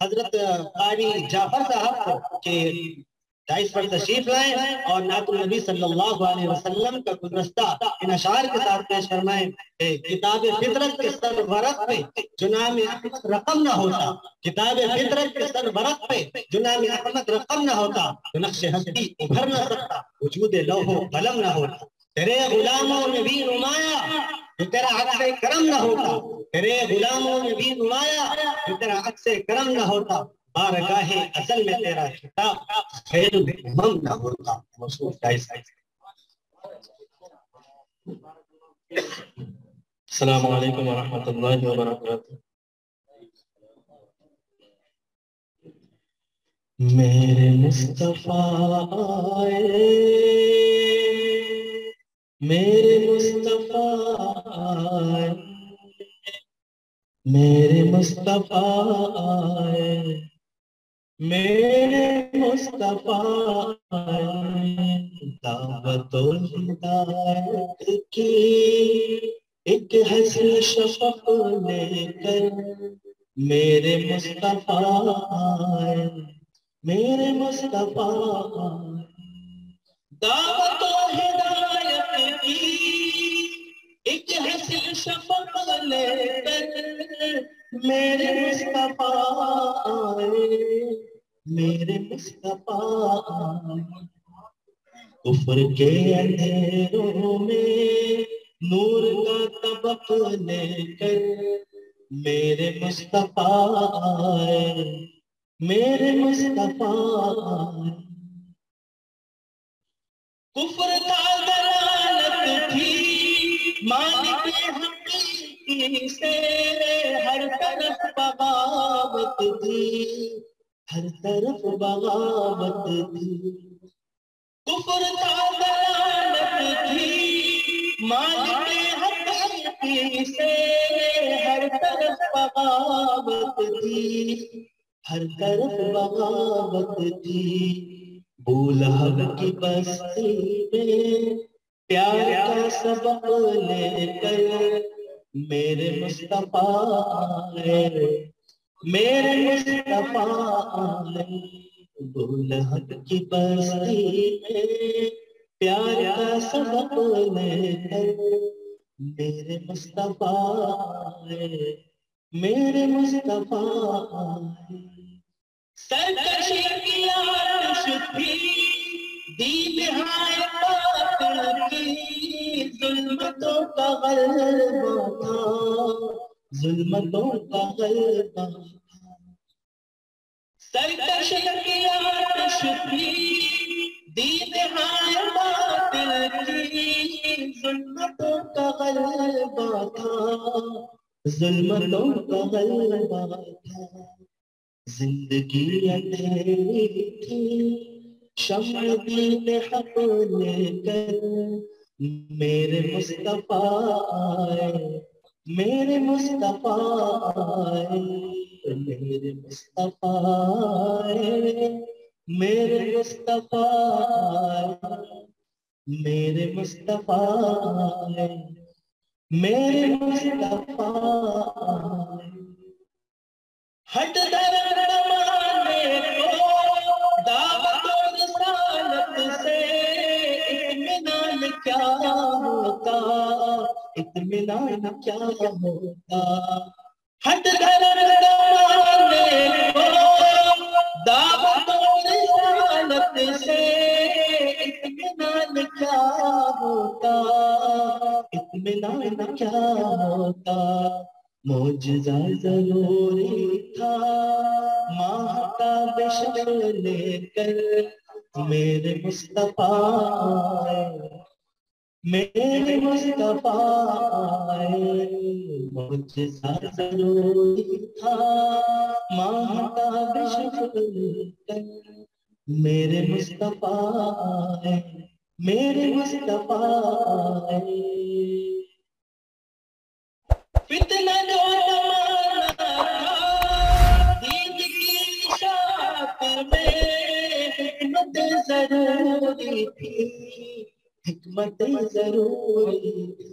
حضرت قاری جعفر صاحب کے دائش پر تشریف لائیں اور نعت النبی صلی اللہ علیہ وسلم کا گلدستہ ان اشعار کے ساتھ پیش فرمائیں کہ کتاب فطرت کے سرورق پہ جو نام احمد رقم نہ ہوتا، کتاب فطرت کے سرورق پہ جو نام احمد رقم نہ ہوتا تو نقش ہستی ابھر نہ سکتا، وجود لوح و قلم نہ ہوتا، تیرے غلاموں میں بھی نمایاں جو تیرا عکس کرم نہ ہوتا، تیرے غلاموں میں بھی نمایاں جو تیرا عکس کرم نہ ہوتا، بارگاہ ازل میں تیرا خطاب خیر الامم نہ ہوتا۔ السلام علیکم ورحمۃ اللہ وبرکاتہ۔ میرے مصطفیٰ آئے، میرے مصطفیٰ آئے، میرے مصطفیٰ آئے، میرے مصطفیٰ آئے، دعوت و ہدایت کی ایک حسین شفق لے کر میرے مصطفیٰ آئے، میرے مصطفیٰ آئے، دعوت و ہدایت کی ایک حسین شفق لے کر میرے مصطفیٰ آئے، میرے مصطفیٰ آئے، کفر کے اندھیروں میں نور کا طبق لے کر میرے مصطفیٰ آئے، میرے مصطفیٰ آئے، کفر کا دلالت تھی مالک حقیقی سے، ہر طرف بغاوت تھی، ہر طرف بغاوت تھی، کفر کا دلالت تھی مالک حقیقی سے، ہر طرف بغاوت تھی، ہر طرف بغاوت تھی، بولہب کی بستی میں پیار کا سبق لے کر میرے مصطفیٰ آئے، میرے مصطفیٰ آئے، بولہب کی بستی میں پیار کا سبق لے کر میرے مصطفیٰ آئے، میرے مصطفیٰ آئے، سرکشی کی آتش تھی دید ہائے قاتل کی، ظلمتوں کا غلبہ تھا، ظلمتوں کا غلبہ تھا، سرکشی کی آتش تھی دید ہائے قاتل کی، ظلمتوں کا غلبہ تھا، ظلمتوں کا غلبہ تھا، زندگی اندھیری تھی شمع دین حق لے کر میرے مصطفیٰ آئے، میرے مصطفیٰ آئے، میرے مصطفیٰ آئے، میرے مصطفیٰ آئے، میرے مصطفیٰ آئے، میرے مصطفیٰ آئے، ہٹ در زمانے کو دعوت و رسالت سے اطمینان کیا ہوتا، اطمینان کیا ہوتا، ہٹ در زمانے کو دعوت و رسالت سے اطمینان کیا ہوتا، اطمینان کیا ہوتا، معجزہ ضروری تھا ماہ کا بشر لے کر میرے مصطفیٰ آئے، میرے مصطفیٰ آئے، معجزہ ضروری تھا ماہ کا بشر لے کر میرے مصطفیٰ آئے، میرے مصطفیٰ آئے، فتنہ جو زمانہ تھا دین کی اشاعت میں حکمت ضروری تھی، حکمت ضروری تھی،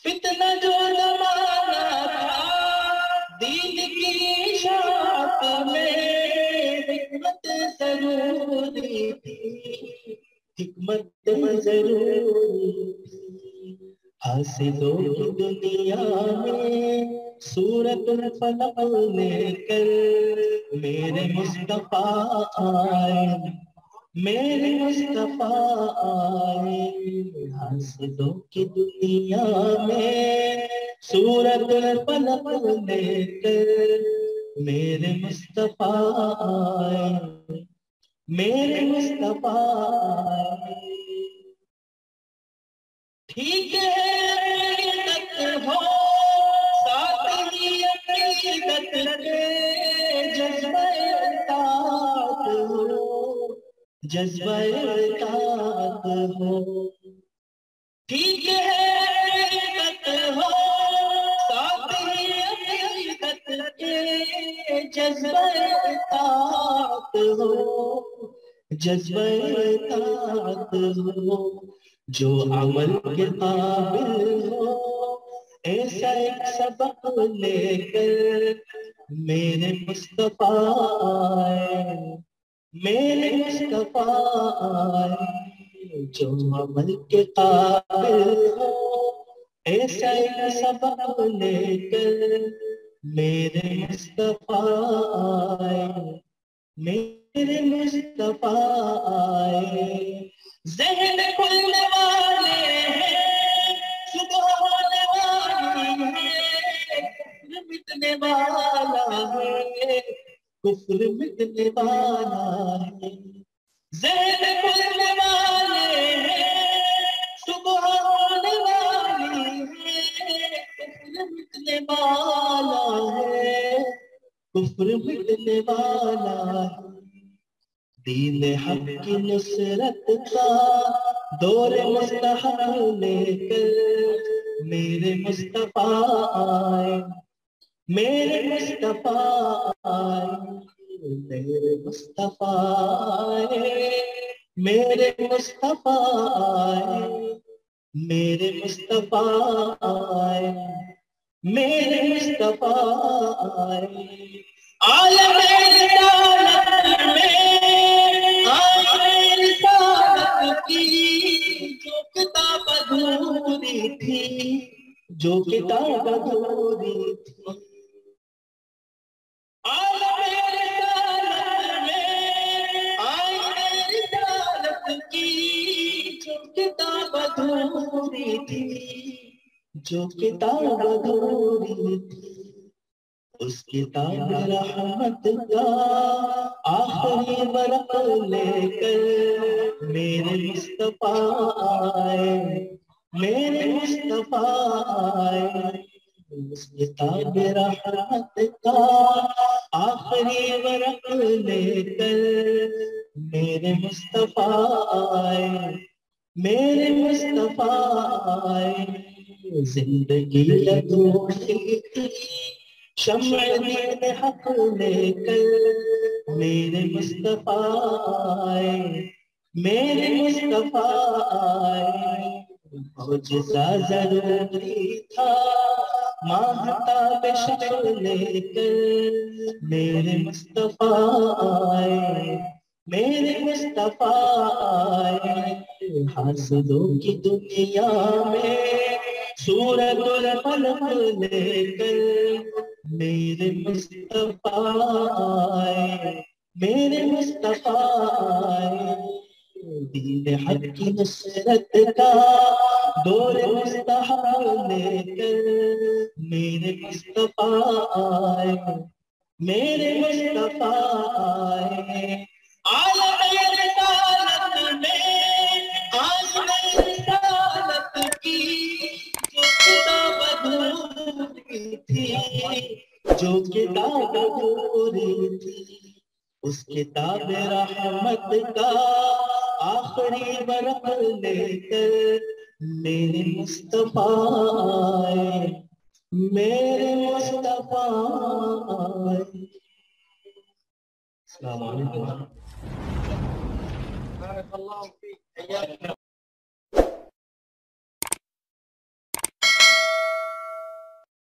فتنہ جو زمانہ تھا دین کی اشاعت میں حکمت ضروری تھی، حکمت ضروری حاصلوں کی دنیا میں سورت الفلق لے کر میرے مصطفیٰ آئے، میرے مصطفیٰ آئے، حاصلوں کی دنیا میں سورت الفلق لے کر میرے مصطفیٰ آئے، میرے مصطفیٰ آئے۔ ٹھیک ہے عقیدت ہو ساتھ ہی عقیدت کے جذبہ اطاعت ہو، جذبہ اطاعت ہو، ٹھیک ہے عقیدت ہو ساتھ ہی عقیدت کے جذبہ اطاعت ہو، جذبہ اطاعت ہو، جو عمل کے قابل ہو ایسا ایک سبق لے کر میرے مصطفیٰ آئے، میرے مصطفیٰ آئے، جو عمل کے قابل ہو ایسا ایک سبق لے کر میرے مصطفیٰ آئے، میرے مصطفیٰ آئے۔ ذہن کھلنے والے ہیں، صبح ہونے والی ہے، کفر مٹنے والا ہے، کفر مٹنے والا ہے، ذہن کھلنے والے ہیں، صبح ہونے والی ہے، کفر مٹنے والا ہے، کفر مٹنے والا ہے، دین حق کی نصرت کا دور مستحق لے کر میرے مصطفیٰ آئے، میرے مصطفیٰ آئے، میرے مصطفیٰ آئے، میرے مصطفیٰ آئے، میرے مصطفیٰ آئے، میرے مصطفیٰ آئے، عالم رسالت میں آئے رسالت کی جو کتاب ادھوری تھی، جو کتاب ادھوری تھی، عالم رسالت میں آئے رسالت کی جو کتاب ادھوری تھی، جو کتاب ادھوری تھی، اس کتاب رحمت کا آخری ورق لے کر میرے مصطفیٰ آئے، میرے مصطفیٰ آئے، اس کتاب رحمت کا آخری ورق لے کر میرے مصطفیٰ آئے، میرے مصطفیٰ آئے، زندگی ادھوری تھی شمع دین حق لے کر میرے مصطفیٰ آئے، میرے مصطفیٰ آئے، معجزہ ضروری تھا ماہتاب شمع لے کر میرے مصطفیٰ آئے، میرے مصطفیٰ آئے، حاسدوں کی دنیا میں سورت الفلق لے کر میرے مصطفیٰ آئے، میرے مصطفیٰ آئے، دین حق کی نصرت کا دور مستحق لے کر میرے مصطفیٰ آئے، میرے مصطفیٰ آئے، عالم رسالت میں آئے رسالت کی جو کتاب ادھوری تھی، جو کتاب ادھوری تھی، اس کتاب رحمت کا آخری ورق لے کر میرے مصطفیٰ آئے، میرے مصطفیٰ آئے۔ السلام علیکم۔ بارک اللہ فیک۔